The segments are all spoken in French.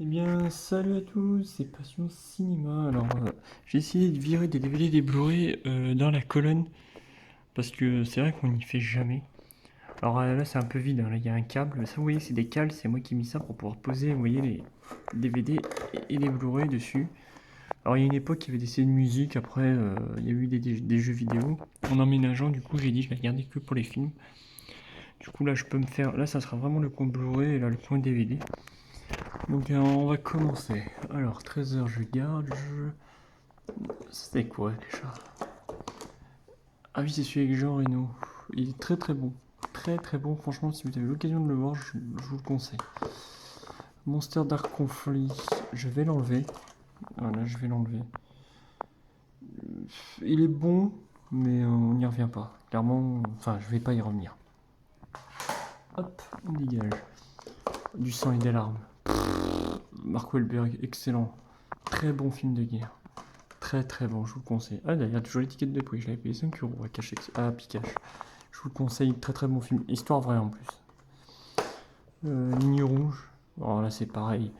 Eh bien, salut à tous, c'est Passion Cinéma. Alors, j'ai essayé de virer des DVD, des Blu-ray dans la colonne parce que c'est vrai qu'on n'y fait jamais. Alors là, c'est un peu vide, hein. Là, il y a un câble. Ça, vous voyez, c'est des câbles, c'est moi qui ai mis ça pour pouvoir poser, vous voyez, les DVD et les Blu-ray dessus. Alors, il y a une époque, il y avait des CD de musique, après, il y a eu des jeux vidéo. En emménageant, du coup, j'ai dit, je vais regarder que pour les films. Du coup, là, je peux me faire. Là, ça sera vraiment le coin Blu-ray et là, le coin DVD. Donc on va commencer. Alors 13h je garde. C'était quoi déjà? Ah oui, c'est celui avec Jean Reno. Il est très très bon. Très très bon. Franchement, si vous avez l'occasion de le voir, je vous le conseille. Monster Dark Conflict. Je vais l'enlever. Voilà, je vais l'enlever. Il est bon, mais on n'y revient pas. Clairement, enfin, je vais pas y revenir. Hop, on dégage. Du sang et des larmes. Mark Wahlberg, excellent. Très bon film de guerre. Très très bon, je vous le conseille. Ah d'ailleurs, toujours l'étiquette de prix, je l'avais payé 5 € à Cash Picache. Je vous le conseille, très très bon film. Histoire vraie en plus. Ligne rouge. Alors là c'est pareil.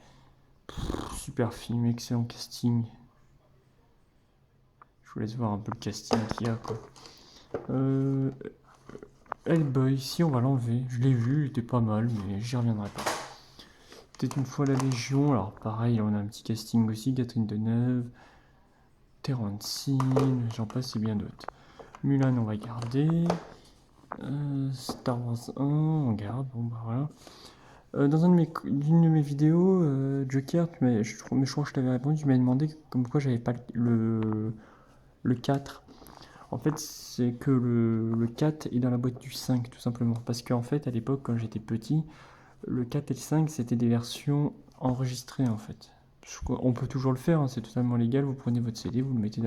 Super film, excellent casting. Je vous laisse voir un peu le casting qu'il y a quoi. Hellboy, si on va l'enlever. Je l'ai vu, il était pas mal, mais j'y reviendrai pas. Peut-être une fois la Légion, alors pareil, on a un petit casting aussi. Catherine Deneuve, Terence Hill, j'en passe et bien d'autres. Mulan, on va garder. Star Wars 1, on garde, bon bah voilà. Dans une de mes vidéos, Joker, mais je crois que je t'avais répondu, tu m'avais demandé comme quoi j'avais pas le 4. En fait, c'est que le 4 est dans la boîte du 5, tout simplement. Parce qu'en fait, à l'époque, quand j'étais petit, le 4 et le 5, c'était des versions enregistrées, en fait. On peut toujours le faire, hein, c'est totalement légal. Vous prenez votre CD, vous le mettez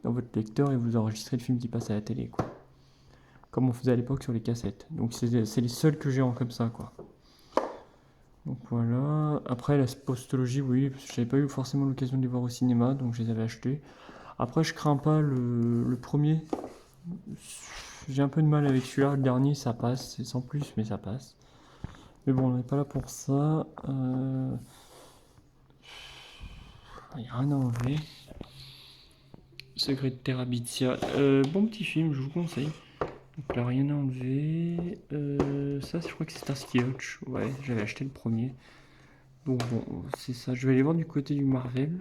dans votre lecteur et vous enregistrez le film qui passe à la télé, quoi. Comme on faisait à l'époque sur les cassettes. Donc c'est les seuls que j'ai en comme ça, quoi. Donc voilà. Après la postologie, oui, parce que j'avais pas eu forcément l'occasion de les voir au cinéma, donc je les avais achetés. Après, je crains pas le premier. J'ai un peu de mal avec celui-là. Le dernier, ça passe, c'est sans plus, mais ça passe. Mais bon, on n'est pas là pour ça. Il n'y a rien à enlever. Secret de Terabithia. Bon petit film, je vous conseille. Donc là, rien à enlever. Ça, je crois que c'est Starsky Hutch. Ouais, j'avais acheté le premier. Donc bon, c'est ça. Je vais aller voir du côté du Marvel.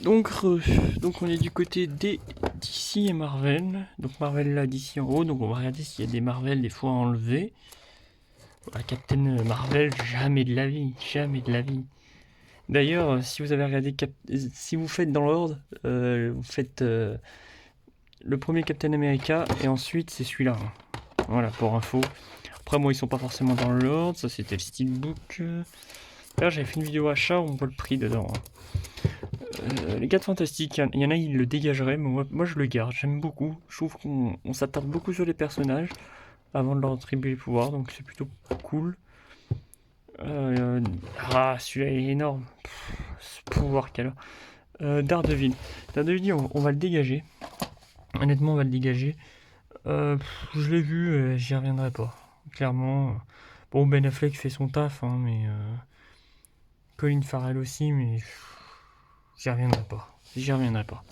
Donc on est du côté des DC et Marvel. Donc Marvel là, DC en haut. Donc on va regarder s'il y a des Marvel des fois à enlever. Voilà, Captain Marvel, jamais de la vie. Jamais de la vie. D'ailleurs, si vous avez regardé si vous faites dans l'ordre, vous faites le premier Captain America et ensuite c'est celui-là. Voilà, pour info. Après, moi, ils sont pas forcément dans l'ordre. Ça, c'était le steelbook. Là, j'avais fait une vidéo achat où on voit le prix dedans. Les 4 fantastiques, il y en a, ils le dégageraient, mais moi, je le garde. J'aime beaucoup. Je trouve qu'on s'attarde beaucoup sur les personnages avant de leur attribuer les pouvoirs, donc c'est plutôt cool. Celui-là est énorme. Ce pouvoir qu'elle a. Daredevil. Daredevil, on va le dégager. Honnêtement, on va le dégager. Je l'ai vu, j'y reviendrai pas. Clairement. Bon, Ben Affleck fait son taf, hein, mais Colin Farrell aussi, mais j'y reviendrai pas. J'y reviendrai pas.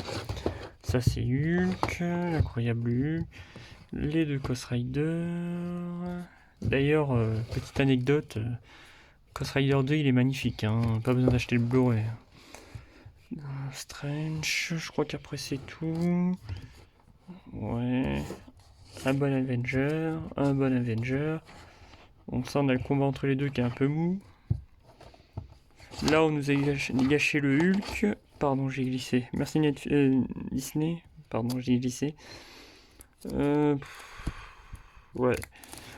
Ça, c'est Hulk, l'incroyable Hulk, les deux Ghost Rider. D'ailleurs, petite anecdote, Ghost Rider 2, il est magnifique, hein, pas besoin d'acheter le Blu-ray. Strange, je crois qu'après c'est tout. Ouais. Un bon Avenger, un bon Avenger. Donc ça, on a le combat entre les deux qui est un peu mou. Là, on nous a gâché le Hulk. Pardon, j'ai glissé. Merci Disney. Pardon, j'ai glissé. Ouais.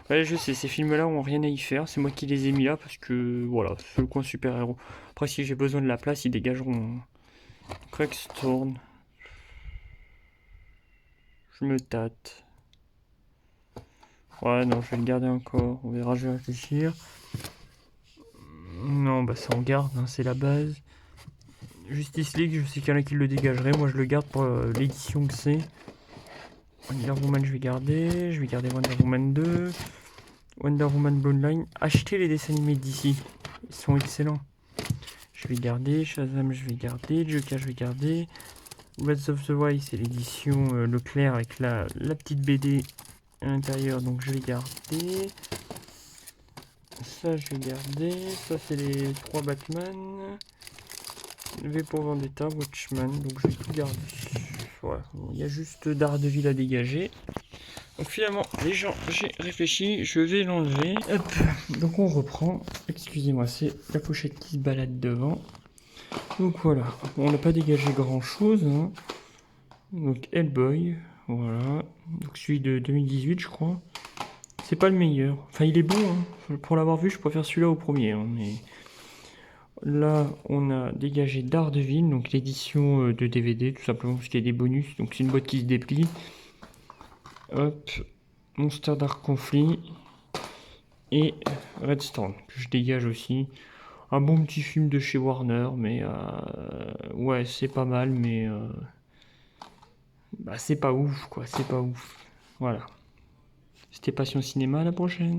Ouais, je sais, ces films-là ont rien à y faire. C'est moi qui les ai mis là parce que, voilà, c'est le coin super-héros. Après, si j'ai besoin de la place, ils dégageront. Craigstone. Je me tâte. Ouais, non, je vais le garder encore. On verra, je vais réfléchir. Non, bah ça on garde, hein, c'est la base. Justice League, je sais qu'il y en a qui le dégageraient. Moi, je le garde pour l'édition que c'est. Wonder Woman, je vais garder. Je vais garder Wonder Woman 2. Wonder Woman Bloodline. Achetez les dessins animés d'ici. Ils sont excellents. je vais garder. Shazam, je vais garder. Joker, je vais garder. Breath of the Wild, c'est l'édition Leclerc avec la petite BD à l'intérieur, donc je vais garder. Ça, je vais garder. Ça, c'est les 3 Batman. V pour Vendetta, Watchman, donc je vais tout garder. Voilà, il y a juste Daredevil à dégager. Donc finalement, les gens, j'ai réfléchi, je vais l'enlever. Hop, donc on reprend. Excusez-moi, c'est la pochette qui se balade devant. Donc voilà, on n'a pas dégagé grand chose. Hein. Donc Hellboy, voilà. Donc celui de 2018, je crois. C'est pas le meilleur. Enfin, il est bon. Hein. Pour l'avoir vu, je préfère celui-là au premier. Hein, mais là, on a dégagé Daredevil, donc l'édition de DVD, tout simplement parce qu'il y a des bonus. Donc c'est une boîte qui se déplie. Hop, Monster Dark Conflict et Red Storm, que je dégage aussi. Un bon petit film de chez Warner, mais ouais, c'est pas mal, mais bah, c'est pas ouf, quoi, c'est pas ouf. Voilà. C'était Passion Cinéma, à la prochaine.